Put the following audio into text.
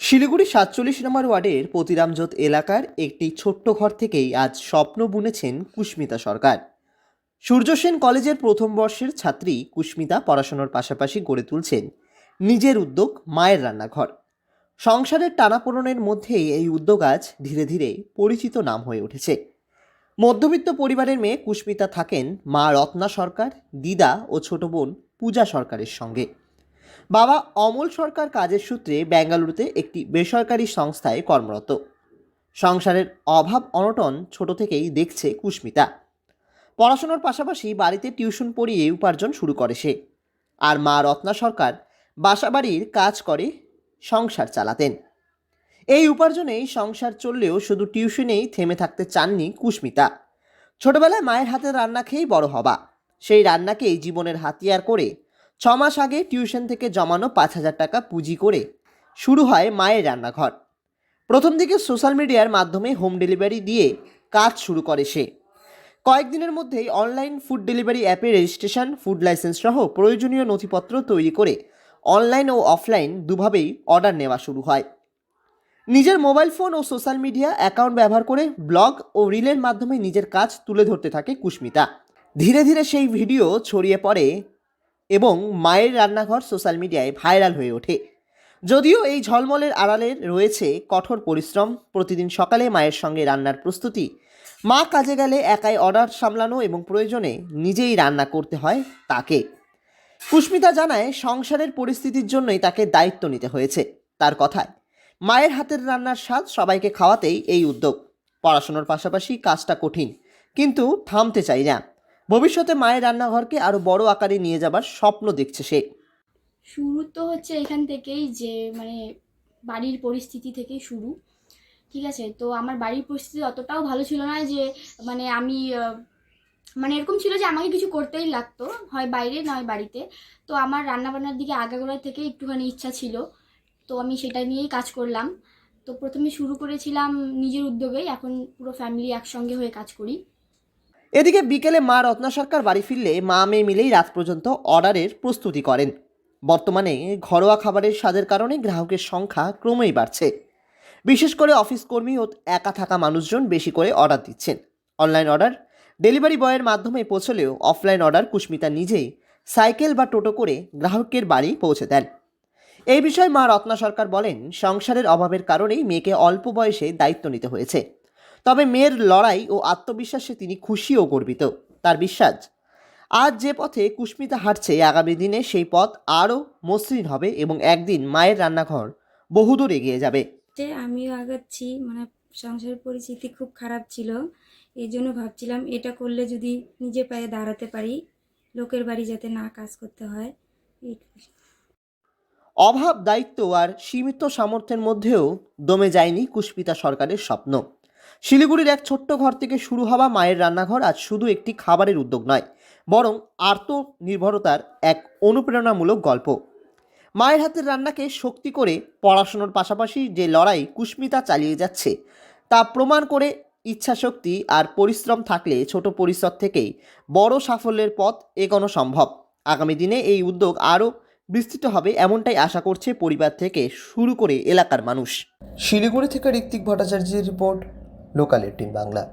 শিলিগুড়ি ৪৭ নম্বর ওয়ার্ডের পতিরামজোত এলাকার একটি ছোট্ট ঘর থেকেই আজ স্বপ্ন বুনেছেন কুস্মিতা সরকার। সূর্যসেন কলেজের প্রথম বর্ষের ছাত্রী কুস্মিতা পড়াশোনার পাশাপাশি গড়ে তুলছেন নিজের উদ্যোগ মায়ের রান্নাঘর। সংসারের টানাপোড়েনের মধ্যেই এই উদ্যোগ আজ ধীরে ধীরে পরিচিত নাম হয়ে উঠেছে। মধ্যবিত্ত পরিবারের মেয়ে কুস্মিতা থাকেন মা রত্না সরকার, দিদা ও ছোট বোন পূজা সরকারের সঙ্গে। বাবা অমল সরকার কাজের সূত্রে বেঙ্গালুরুতে একটি বেসরকারি সংস্থায় কর্মরত। সংসারের অভাব অনটন ছোট থেকেই দেখছে কুস্মিতা। পড়াশোনার পাশাপাশি বাড়িতে টিউশন পড়িয়ে উপার্জন শুরু করে সে। আর মা রত্না সরকার বাসাবাড়ির কাজ করে সংসার চালাতেন। এই উপার্জনেই সংসার চললেও শুধু টিউশনেই থেমে থাকতে চাননি কুস্মিতা। ছোটবেলায় মায়ের হাতের রান্না খেয়েই বড় হবা, সেই রান্নাকেই জীবনের হাতিয়ার করে ৬ মাস আগে টিউশন থেকে জমানো ৫,০০০ টাকা পুঁজি করে শুরু হয় মায়ের রান্নাঘর। প্রথম দিকে সোশ্যাল মিডিয়ার মাধ্যমে হোম ডেলিভারি দিয়ে কাজ শুরু করে সে। কয়েকদিনের মধ্যেই অনলাইন ফুড ডেলিভারি অ্যাপে রেজিস্ট্রেশন, ফুড লাইসেন্স সহ প্রয়োজনীয় নথিপত্র তৈরি করে অনলাইন ও অফলাইন দুভাবেই অর্ডার নেওয়া শুরু হয়। নিজের মোবাইল ফোন ও সোশ্যাল মিডিয়া অ্যাকাউন্ট ব্যবহার করে ব্লগ ও রিলের মাধ্যমে নিজের কাজ তুলে ধরতে থাকে কুস্মিতা। ধীরে ধীরে সেই ভিডিও ছড়িয়ে পড়ে এবং মায়ের রান্নাঘর সোশ্যাল মিডিয়ায় ভাইরাল হয়ে ওঠে। যদিও এই ঝলমলের আড়ালে রয়েছে কঠোর পরিশ্রম। প্রতিদিন সকালে মায়ের সঙ্গে রান্নার প্রস্তুতি, মা কাজে গেলে একাই অর্ডার সামলানো এবং প্রয়োজনে নিজেই রান্না করতে হয় তাকে। কুস্মিতা জানায় সংসারের পরিস্থিতির জন্যই তাকে দায়িত্ব নিতে হয়েছে। তার কথায়, মায়ের হাতের রান্নার স্বাদ সবাইকে খাওয়াতেই এই উদ্যোগ। পড়াশোনার পাশাপাশি কাজটা কঠিন, কিন্তু থামতে চাই না। ভবিষ্যতে মায়ের রান্নাঘরকে আরও বড় আকারে নিয়ে যাবার স্বপ্ন দেখছে সে। শুরু তো হচ্ছে এখান থেকেই যে বাড়ির পরিস্থিতি থেকেই শুরু। ঠিক আছে, তো আমার বাড়ির পরিস্থিতি অতটাও ভালো ছিল না যে আমি এরকম ছিল যে আমাকে কিছু করতেই লাগতো, হয় বাইরে নয় বাড়িতে। তো আমার রান্নাবান্নার দিকে আগাগোড়া থেকে একটুখানি ইচ্ছা ছিল, তো আমি সেটা নিয়েই কাজ করলাম। তো প্রথমে শুরু করেছিলাম নিজের উদ্যোগেই, এখন পুরো ফ্যামিলি একসঙ্গে হয়ে কাজ করি। এদিকে বিকেলে মা রত্না সরকার বাড়ি ফিরলে মা মেয়ে মিলেই রাত পর্যন্ত অর্ডারের প্রস্তুতি করেন। বর্তমানে ঘরোয়া খাবারের স্বাদের কারণে গ্রাহকের সংখ্যা ক্রমেই বাড়ছে। বিশেষ করে অফিস কর্মী ও একা থাকা মানুষজন বেশি করে অর্ডার দিচ্ছেন। অনলাইন অর্ডার ডেলিভারি বয়ের মাধ্যমে পৌঁছলেও অফলাইন অর্ডার কুস্মিতা নিজেই সাইকেল বা টোটো করে গ্রাহকের বাড়ি পৌঁছে দেন। এই বিষয়ে মা রত্না সরকার বলেন, সংসারের অভাবের কারণেই মেয়েকে অল্প বয়সে দায়িত্ব নিতে হয়েছে। তবে মেয়ের লড়াই ও আত্মবিশ্বাসে তিনি খুশি ও গর্বিত। তার বিশ্বাস, আজ যে পথে কুস্মিতা হাঁটছে আগামী দিনে সেই পথ আরও মসৃণ হবে এবং একদিন মায়ের রান্নাঘর বহুদূর এগিয়ে যাবে। আমিও আগাচ্ছি, সংসারের পরিস্থিতি খুব খারাপ ছিল, এই জন্য ভাবছিলাম এটা করলে যদি নিজে পায়ে দাঁড়াতে পারি, লোকের বাড়ি যাতে না কাজ করতে হয়। অভাব, দায়িত্ব আর সীমিত সামর্থ্যের মধ্যেও দমে যায়নি কুস্মিতা সরকারের স্বপ্ন। শিলিগুড়ির এক ছোট্ট ঘর থেকে শুরু হওয়া মায়ের রান্নাঘর আজ শুধু একটি খাবারের উদ্যোগ নয়, বরং আত্মনির্ভরতার এক অনুপ্রেরণামূলক গল্প। মায়ের হাতের রান্নাকে শক্তি করে পড়াশোনার পাশাপাশি যে লড়াই কুস্মিতা চালিয়ে যাচ্ছে তা প্রমাণ করে ইচ্ছাশক্তি আর পরিশ্রম থাকলে ছোট পরিসর থেকেই বড় সাফল্যের পথ এগোনো সম্ভব। আগামী দিনে এই উদ্যোগ আরও বিস্তৃত হবে এমনটাই আশা করছে পরিবার থেকে শুরু করে এলাকার মানুষ। শিলিগুড়ি থেকে ঋত্বিক ভট্টাচার্যের রিপোর্ট, লোকাল 18 বাংলা।